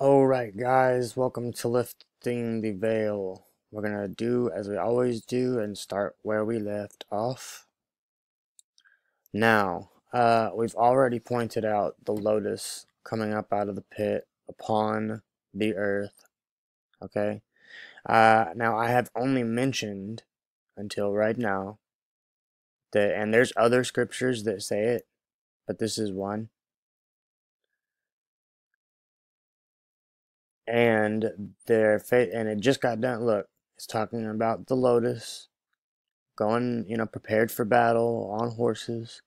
Alright guys, welcome to Lifting the Veil. We're gonna do as we always do and start where we left off. Now, we've already pointed out the Lotus coming up out of the pit upon the earth. Okay? Now I have only mentioned until right now that, and there's other scriptures that say it, but this is one. And and it just got done. Look, it's talking about the Lotus going, prepared for battle on horses.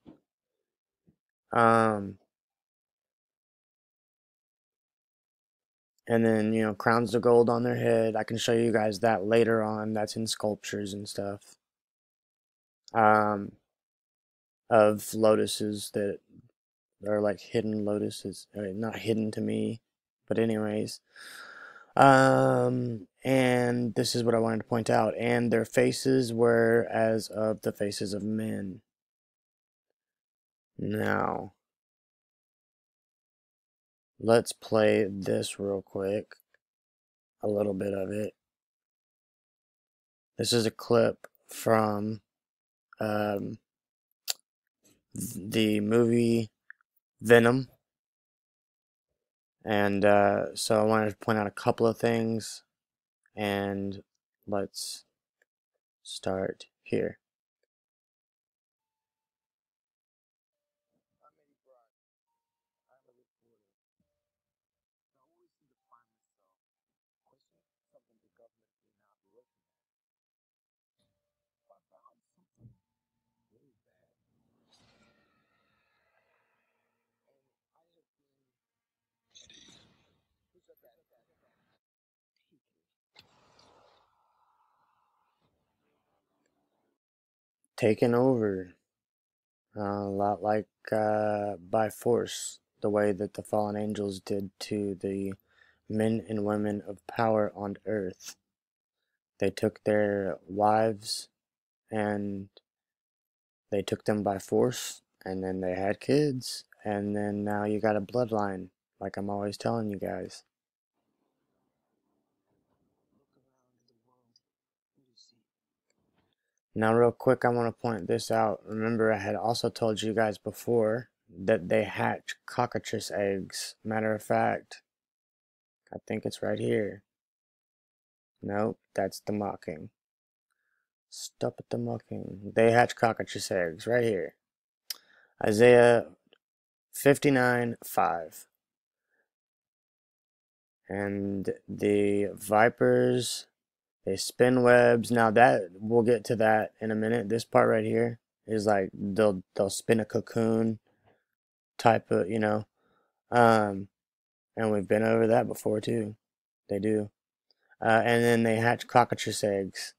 Um, and then, crowns of gold on their head. I can show you guys that later on. That's in sculptures and stuff. Of lotuses that are like hidden lotuses. Not hidden to me, but anyways. And this is what I wanted to point out. And their faces were as of the faces of men. Now, let's play this real quick. A little bit of it. This is a clip from the movie Venom. And so I wanted to point out a couple of things. And let's start here. Taken over. A lot like by force, the way that the fallen angels did to the men and women of power on earth. They took their wives and they took them by force, and then they had kids, and then now you got a bloodline, like I'm always telling you guys. Now real quick, I want to point this out. Remember, I had also told you guys before that they hatch cockatrice eggs. Matter of fact, I think it's right here. Nope, that's the mocking. Stop at the mocking. They hatch cockatrice eggs right here. Isaiah 59:5. And the vipers, they spin webs. Now that we'll get to that in a minute. This part right here is like they'll spin a cocoon type of, and we've been over that before too. They do. And then they hatch cockatrice eggs.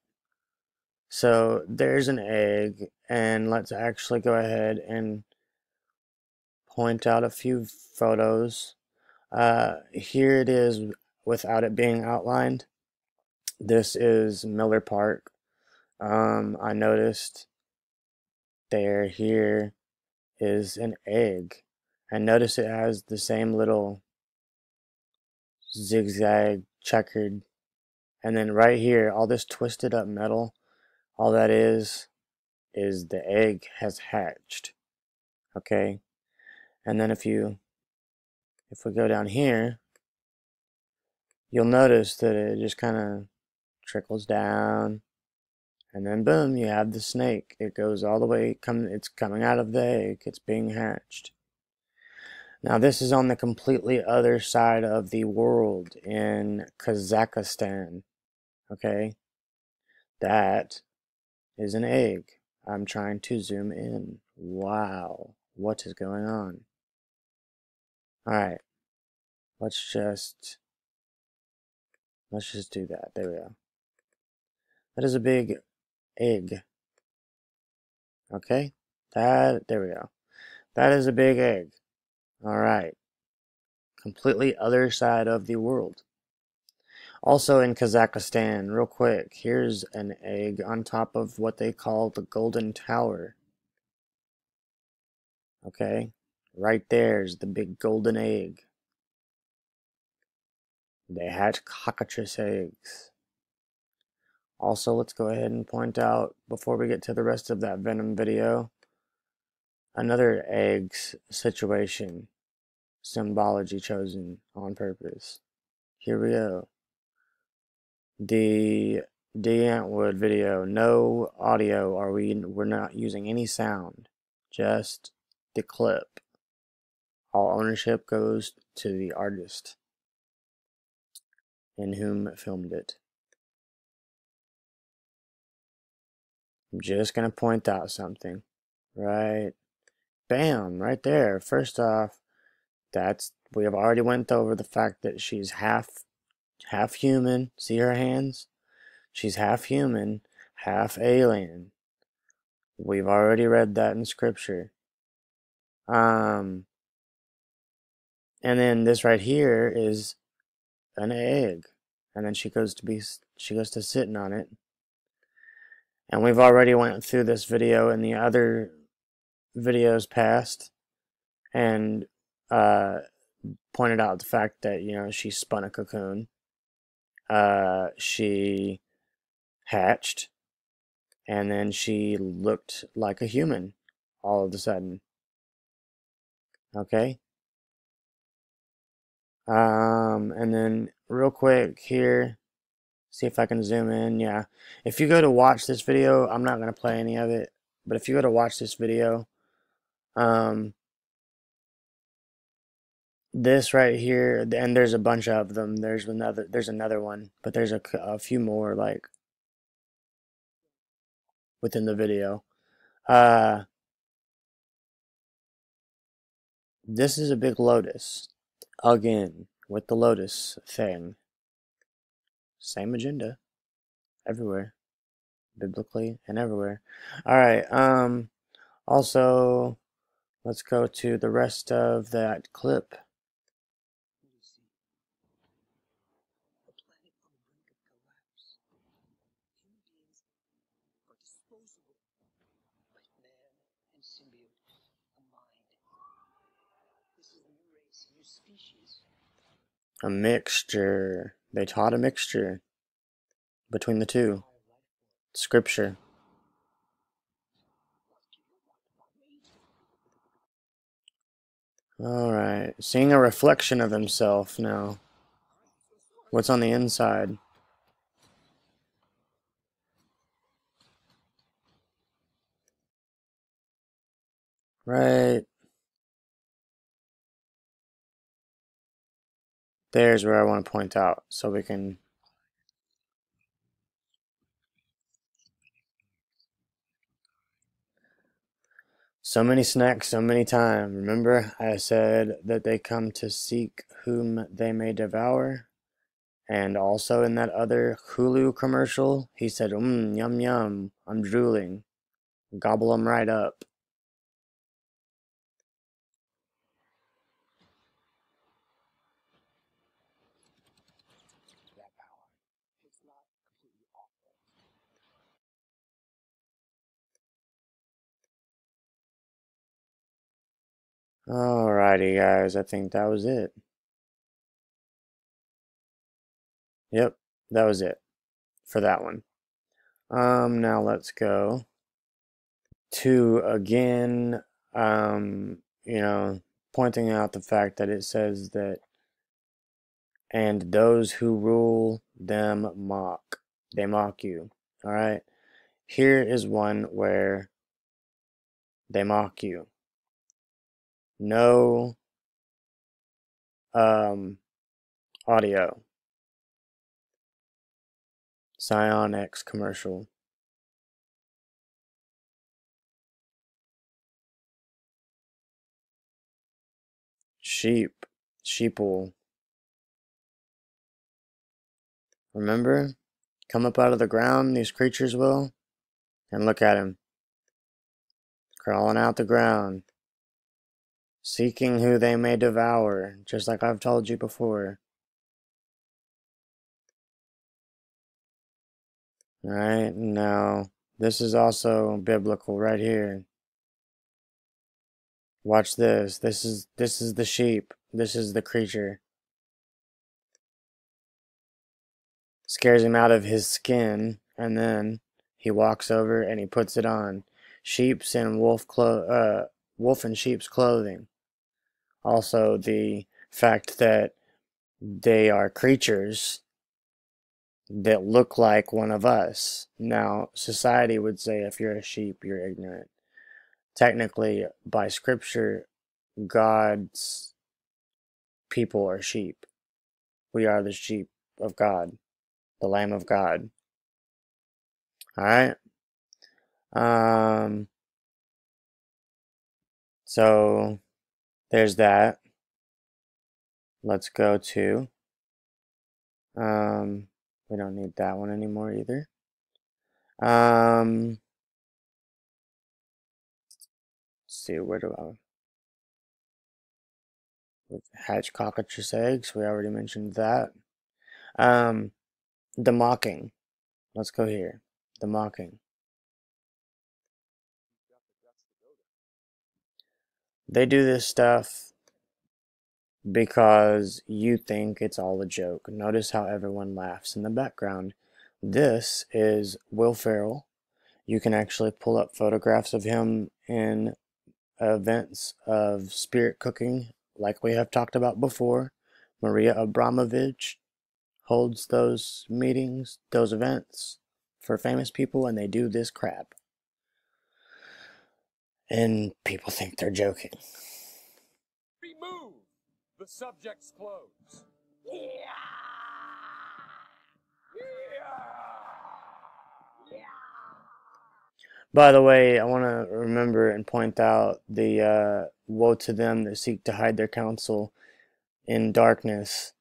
So there's an egg, and let's actually go ahead and point out a few photos. Here it is without it being outlined. This is Miller Park. I noticed here is an egg. And notice it has the same little zigzag checkered. And then right here, all this twisted up metal, all that is the egg has hatched. Okay? And then if we go down here, you'll notice that it just kind of trickles down, and then boom, you have the snake. It goes all the way, it's coming out of the egg, it's being hatched. Now this is on the completely other side of the world in Kazakhstan. Okay? That is an egg. I'm trying to zoom in. Wow, what is going on? Alright, let's just do that. There we go. That is a big egg. Okay? There we go. That is a big egg. Alright. Completely other side of the world. Also in Kazakhstan, real quick, here's an egg on top of what they call the Golden Tower. Okay? Right there's the big golden egg. They hatch cockatrice eggs. Also, let's go ahead and point out, before we get to the rest of that Venom video, another eggs situation. Symbology chosen on purpose. Here we go. The Antwood video. No audio. We're not using any sound. Just the clip. All ownership goes to the artist in whom filmed it. I'm just gonna point out something. Right. Bam, right there. First off, we have already went over the fact that she's half human. See her hands? She's half human, half alien. We've already read that in scripture. And then this right here is an egg, and then she goes to sitting on it. And we've already went through this video in the other videos past, and pointed out the fact that, you know, she spun a cocoon. She hatched, and then she looked like a human all of a sudden. Okay. And then real quick here, see if I can zoom in. Yeah, if you go to watch this video, I'm not going to play any of it, but if you go to watch this video, this right here, and there's a bunch of them. There's another one, but there's a few more, like, within the video. This is a big lotus. Again, with the Lotus thing. Same agenda. Everywhere. Biblically and everywhere. Alright, also, let's go to the rest of that clip. A mixture. They taught a mixture between the two. Scripture. Alright, seeing a reflection of himself now. What's on the inside? Right. There's where I want to point out, so we can... So many snacks, so many time. Remember, I said that they come to seek whom they may devour? And also in that other Hulu commercial, he said, yum yum, I'm drooling. Gobble them right up. Alrighty, guys, I think that was it. Yep, that was it for that one. Now let's go to, again, you know, pointing out the fact that it says that, and those who rule them mock. They mock you. Alright? Here is one where they mock you. No audio. Scion X commercial. Sheeple. Remember? Come up out of the ground, these creatures will. And look at him. Crawling out the ground. Seeking who they may devour, just like I've told you before. Alright, now, this is also biblical right here. Watch this. This is the sheep. This is the creature. scares him out of his skin, and then he walks over and he puts it on. Sheep's and wolf and sheep's clothing. Also, the fact that they are creatures that look like one of us. Now, society would say if you're a sheep, you're ignorant. Technically, by scripture, God's people are sheep. We are the sheep of God, the Lamb of God. Alright? So, there's that. Let's go to, we don't need that one anymore either. Let's see, where do I hatch cockatrice eggs? We already mentioned that. The mocking. Let's go here. The mocking. They do this stuff because you think it's all a joke. Notice how everyone laughs in the background. This is Will Ferrell. You can actually pull up photographs of him in events of spirit cooking, like we have talked about before. Maria Abramovich holds those meetings, those events for famous people, and they do this crap. And people think they're joking. Remove the subject's clothes. By the way, I want to remember and point out the woe to them that seek to hide their counsel in darkness.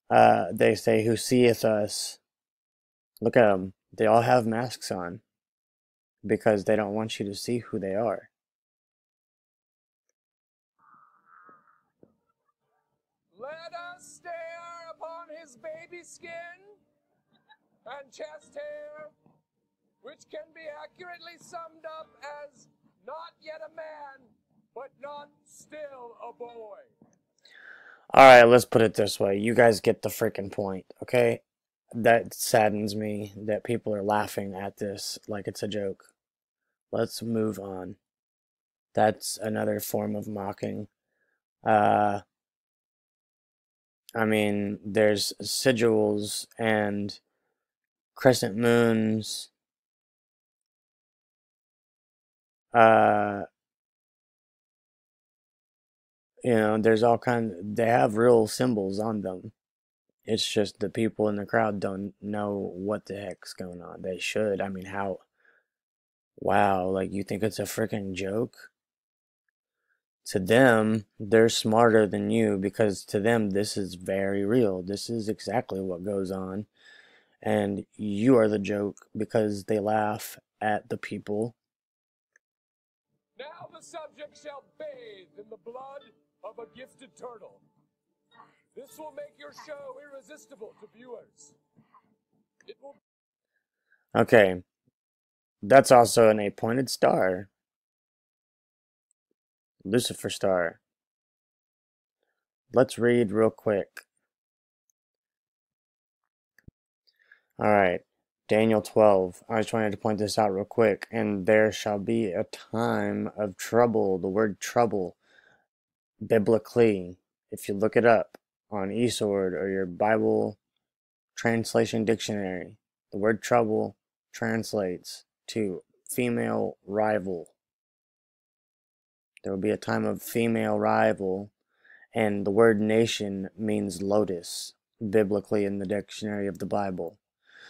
They say, who seeth us? Look at them. They all have masks on because they don't want you to see who they are. Let us stare upon his baby skin and chest hair, which can be accurately summed up as not yet a man, but not still a boy. Alright, let's put it this way. You guys get the freaking point, okay? That saddens me that people are laughing at this like it's a joke. Let's move on. That's another form of mocking. I mean, there's sigils and crescent moons. You know, there's all kinds. They have real symbols on them. It's just the people in the crowd don't know what the heck's going on. They should. I mean, how? Wow, like you think it's a freaking joke? To them, they're smarter than you because to them, this is very real. This is exactly what goes on. And you are the joke because they laugh at the people. Now the subject shall bathe in the blood of a gifted turtle. This will make your show irresistible to viewers. It will. Okay, that's also an 8-pointed star. Lucifer star. Let's read real quick. Alright, Daniel 12. I just wanted to point this out real quick. And there shall be a time of trouble. The word trouble, biblically, if you look it up on eSword or your Bible translation dictionary, the word trouble translates to female rival. There will be a time of female rival, and the word nation means lotus, biblically in the dictionary of the Bible.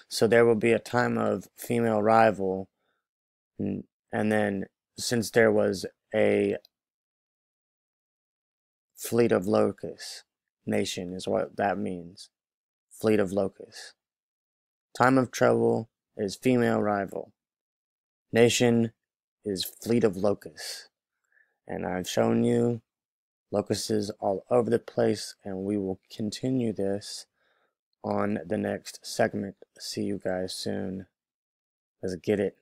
So there will be a time of female rival, and then since there was a fleet of locusts, nation is what that means. Fleet of locusts. Time of trouble is female rival. Nation is fleet of locusts. And I've shown you locusts all over the place, and we will continue this on the next segment. See you guys soon. Let's get it.